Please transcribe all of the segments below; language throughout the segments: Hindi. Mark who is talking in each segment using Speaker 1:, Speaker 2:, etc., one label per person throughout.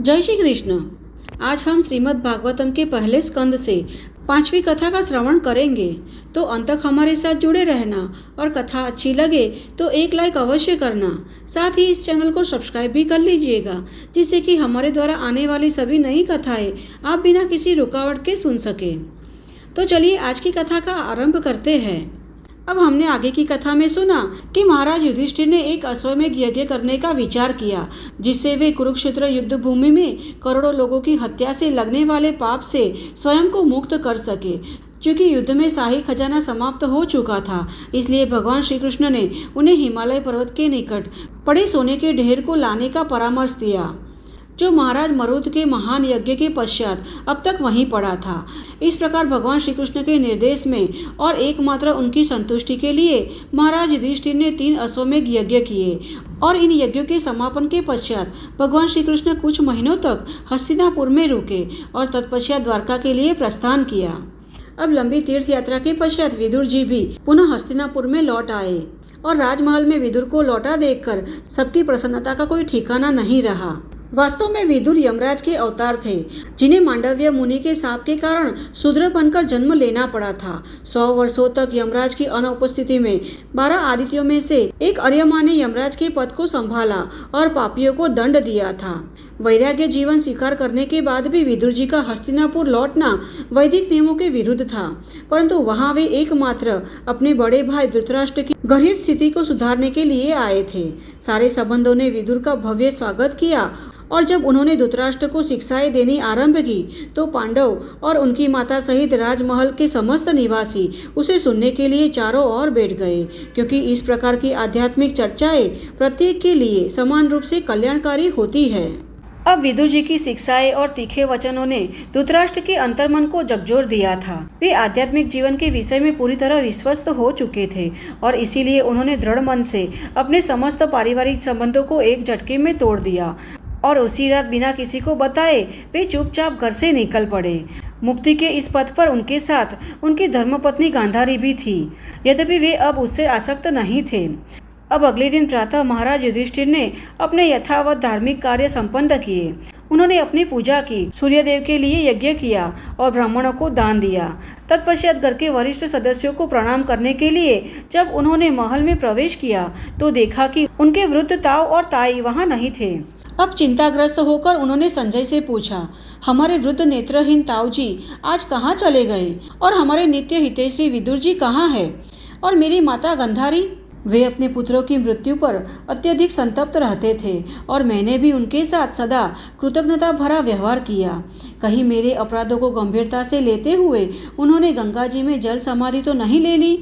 Speaker 1: जय श्री कृष्ण। आज हम श्रीमद् भागवतम के पहले स्कंद से 5वीं कथा का श्रवण करेंगे, तो अंत तक हमारे साथ जुड़े रहना और कथा अच्छी लगे तो एक लाइक अवश्य करना। साथ ही इस चैनल को सब्सक्राइब भी कर लीजिएगा, जिससे कि हमारे द्वारा आने वाली सभी नई कथाएं आप बिना किसी रुकावट के सुन सके। तो चलिए आज की कथा का आरंभ करते हैं। अब हमने आगे की कथा में सुना कि महाराज युधिष्ठिर ने एक अश्वमेध यज्ञ करने का विचार किया, जिससे वे कुरुक्षेत्र युद्ध भूमि में करोड़ों लोगों की हत्या से लगने वाले पाप से स्वयं को मुक्त कर सके। क्योंकि युद्ध में शाही खजाना समाप्त हो चुका था, इसलिए भगवान श्री कृष्ण ने उन्हें हिमालय पर्वत के निकट पड़े सोने के ढेर को लाने का परामर्श दिया, जो महाराज मरुत के महान यज्ञ के पश्चात अब तक वहीं पड़ा था। इस प्रकार भगवान श्री कृष्ण के निर्देश में और एकमात्र उनकी संतुष्टि के लिए महाराज युधिष्ठिर ने 3 अश्वमेध यज्ञ किए, और इन यज्ञों के समापन के पश्चात भगवान श्री कृष्ण कुछ महीनों तक हस्तिनापुर में रुके और तत्पश्चात द्वारका के लिए प्रस्थान किया। अब लंबी तीर्थ यात्रा के पश्चात विदुर जी भी पुनः हस्तिनापुर में लौट आए, और राजमहल में विदुर को लौटा देखकर सबकी प्रसन्नता का कोई ठिकाना नहीं रहा। वास्तव में विदुर यमराज के अवतार थे, जिन्हें मांडव्य मुनि के शाप के कारण शूद्र बनकर जन्म लेना पड़ा था। 100 वर्षों तक यमराज की अनुपस्थिति में 12 आदित्यों में से एक अर्यमा ने यमराज के पद को संभाला और पापियों को दंड दिया था। वैराग्य जीवन स्वीकार करने के बाद भी विदुर जी का हस्तिनापुर लौटना वैदिक नियमों के विरुद्ध था, परंतु वहां वे एकमात्र अपने बड़े भाई धृतराष्ट्र की गर्हित स्थिति को सुधारने के लिए आए थे। सारे संबंधों ने विदुर का भव्य स्वागत किया, और जब उन्होंने धृतराष्ट्र को शिक्षाएं देनी आरंभ की तो पांडव और उनकी माता सहित राजमहल के समस्त निवासी उसे सुनने के लिए चारों ओर बैठ गए, क्योंकि इस प्रकार की आध्यात्मिक चर्चाएं प्रत्येक के लिए समान रूप से कल्याणकारी होती है। अब विदुर जी की शिक्षाएं और तीखे वचनों ने धृतराष्ट्र के अंतर्मन को झकझोर दिया था। वे आध्यात्मिक जीवन के विषय में पूरी तरह विश्वस्त हो चुके थे, और इसीलिए उन्होंने दृढ़ मन से अपने समस्त पारिवारिक संबंधों को एक झटके में तोड़ दिया, और उसी रात बिना किसी को बताए वे चुपचाप घर से निकल पड़े। मुक्ति के इस पथ पर उनके साथ उनकी धर्मपत्नी गांधारी भी थी, यद्यपि वे अब उससे आसक्त नहीं थे। अब अगले दिन प्रातः महाराज युधिष्ठिर ने अपने यथावत धार्मिक कार्य संपन्न किए। उन्होंने अपनी पूजा की, सूर्यदेव के लिए यज्ञ किया और ब्राह्मणों को दान दिया। तत्पश्चात घर के वरिष्ठ सदस्यों को प्रणाम करने के लिए जब उन्होंने महल में प्रवेश किया तो देखा कि उनके वृद्ध ताऊ और ताई वहां नहीं थे। अब चिंताग्रस्त होकर उन्होंने संजय से पूछा, हमारे वृद्ध नेत्रहीन ताऊ जी आज कहाँ चले गए, और हमारे नित्य हितैषी विदुर जी कहाँ है, और मेरी माता गंधारी? वे अपने पुत्रों की मृत्यु पर अत्यधिक संतप्त रहते थे, और मैंने भी उनके साथ सदा कृतज्ञता भरा व्यवहार किया। कहीं मेरे अपराधों को गंभीरता से लेते हुए उन्होंने गंगा जी में जल समाधि तो नहीं ले ली?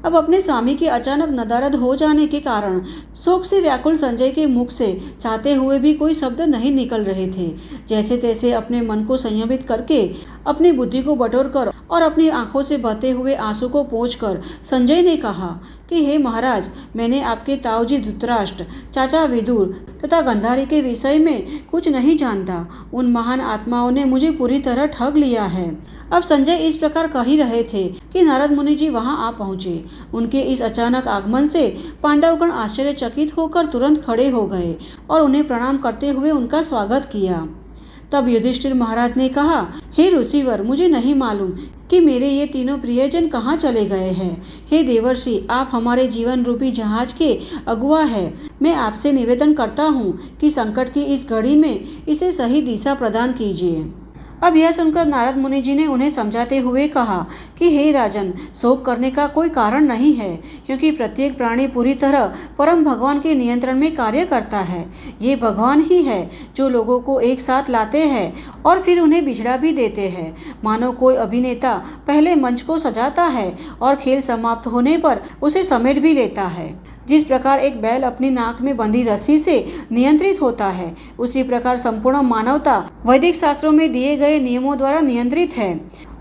Speaker 1: अब अपने स्वामी के अचानक नदारद हो जाने के कारण शोक से व्याकुल संजय के मुख से चाहते हुए भी कोई शब्द नहीं निकल रहे थे। जैसे तैसे अपने मन को संयमित करके, अपनी बुद्धि को बटोरकर और अपनी आंखों से बहते हुए आंसू को पोंछकर संजय ने कहा कि हे महाराज, मैंने आपके ताऊजी धृतराष्ट्र, चाचा विदुर तथा गंधारी के विषय में कुछ नहीं जानता। उन महान आत्माओं ने मुझे पूरी तरह ठग लिया है। अब संजय इस प्रकार कह ही रहे थे कि नारद मुनि जी वहां आ पहुंचे। उनके इस अचानक आगमन से पांडवगण आश्चर्यचकित होकर तुरंत खड़े हो गए और उन्हें प्रणाम करते हुए उनका स्वागत किया। तब युधिष्ठिर महाराज ने कहा, हे ऋषिवर, मुझे नहीं मालूम कि मेरे ये तीनों प्रियजन कहाँ चले गए हैं। हे देवर्षि, आप हमारे जीवन रूपी जहाज के अगुआ हैं। मैं आपसे निवेदन करता हूँ कि संकट की इस घड़ी में इसे सही दिशा प्रदान कीजिए। अब यह सुनकर नारद मुनि जी ने उन्हें समझाते हुए कहा कि हे राजन, शोक करने का कोई कारण नहीं है, क्योंकि प्रत्येक प्राणी पूरी तरह परम भगवान के नियंत्रण में कार्य करता है। ये भगवान ही है जो लोगों को एक साथ लाते हैं और फिर उन्हें बिछड़ा भी देते हैं। मानो कोई अभिनेता पहले मंच को सजाता है और खेल समाप्त होने पर उसे समेट भी लेता है। जिस प्रकार एक बैल अपनी नाक में बंधी रस्सी से नियंत्रित होता है, उसी प्रकार संपूर्ण मानवता वैदिक शास्त्रों में दिए गए नियमों द्वारा नियंत्रित है।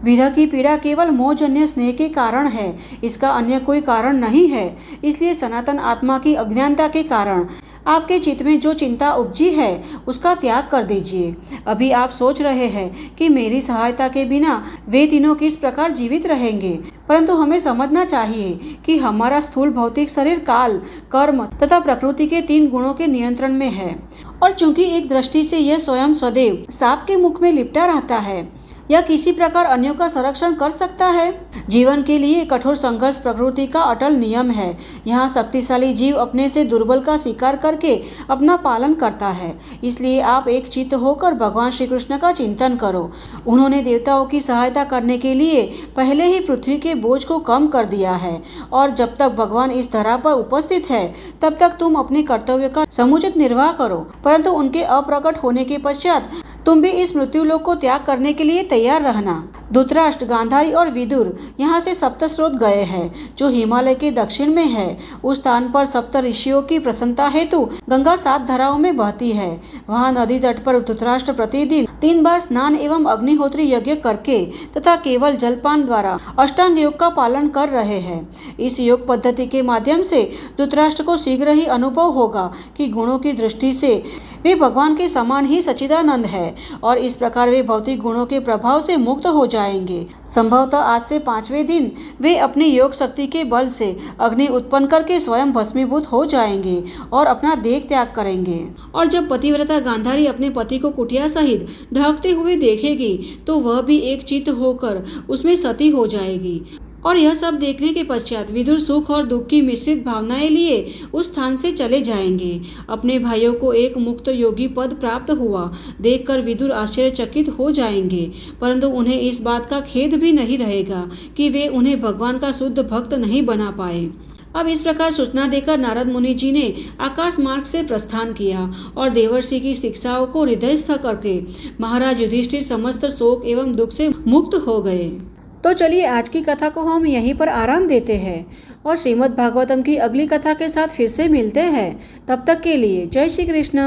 Speaker 1: विरह की पीड़ा केवल मोहजन्य स्नेह के कारण है, इसका अन्य कोई कारण नहीं है। इसलिए सनातन आत्मा की अज्ञानता के कारण आपके चित्त में जो चिंता उपजी है उसका त्याग कर दीजिए। अभी आप सोच रहे हैं कि मेरी सहायता के बिना वे तीनों किस प्रकार जीवित रहेंगे, परंतु हमें समझना चाहिए कि हमारा स्थूल भौतिक शरीर काल, कर्म तथा प्रकृति के 3 गुणों के नियंत्रण में है और चूंकि एक दृष्टि से यह स्वयं सदैव सांप के मुख में लिपटा रहता है या किसी प्रकार अन्यों का संरक्षण कर सकता है। जीवन के लिए कठोर संघर्ष प्रकृति का अटल नियम है। यहाँ शक्तिशाली जीव अपने से दुर्बल का शिकार करके अपना पालन करता है। इसलिए आप एक चित्त होकर भगवान श्री कृष्ण का चिंतन करो। उन्होंने देवताओं की सहायता करने के लिए पहले ही पृथ्वी के बोझ को कम कर दिया है और जब तक भगवान इस धरा पर उपस्थित है तब तक तुम अपने कर्तव्य का समुचित निर्वाह करो, परंतु उनके अप्रकट होने के पश्चात तुम भी इस मृत्युलोक को त्याग करने के लिए तैयार रहना। धृतराष्ट्र, गांधारी और विदुर यहाँ से सप्तस्रोत गए हैं जो हिमालय के दक्षिण में है। उस स्थान पर सप्त ऋषियों की प्रसन्नता हेतु गंगा 7 धाराओं में बहती है। वहाँ नदी तट पर धृतराष्ट्र प्रतिदिन 3 बार स्नान एवं अग्निहोत्री यज्ञ करके तथा केवल जलपान द्वारा अष्टांग योग का पालन कर रहे हैं। इस योग पद्धति के माध्यम से धृतराष्ट्र को शीघ्र ही अनुभव होगा कि गुणों की दृष्टि से वे भगवान के समान ही सच्चिदानंद है और इस प्रकार वे भौतिक गुणों के प्रभाव से मुक्त हो जाएंगे। संभवतः आज से 5वें दिन वे अपनी योग शक्ति के बल से अग्नि उत्पन्न करके स्वयं भस्मीभूत हो जाएंगे और अपना देह त्याग करेंगे। और जब पतिव्रता गांधारी अपने पति को कुटिया सहित दहकते हुए देखेगी तो वह भी एक चित्त होकर उसमें सती हो जाएगी। और यह सब देखने के पश्चात विदुर सुख और दुख की मिश्रित भावनाएं लिए उस स्थान से चले जाएंगे। अपने भाइयों को एक मुक्त योगी पद प्राप्त हुआ देखकर विदुर आश्चर्यचकित हो जाएंगे, परंतु उन्हें इस बात का खेद भी नहीं रहेगा कि वे उन्हें भगवान का शुद्ध भक्त नहीं बना पाए। अब इस प्रकार सूचना देकर नारद मुनि जी ने आकाश मार्ग से प्रस्थान किया और देवर्षि की शिक्षाओं को हृदयस्थ करके महाराज युधिष्ठिर समस्त शोक एवं दुख से मुक्त हो गए। तो चलिए आज की कथा को हम यहीं पर आराम देते हैं और श्रीमद् भागवतम की अगली कथा के साथ फिर से मिलते हैं। तब तक के लिए जय श्री कृष्ण।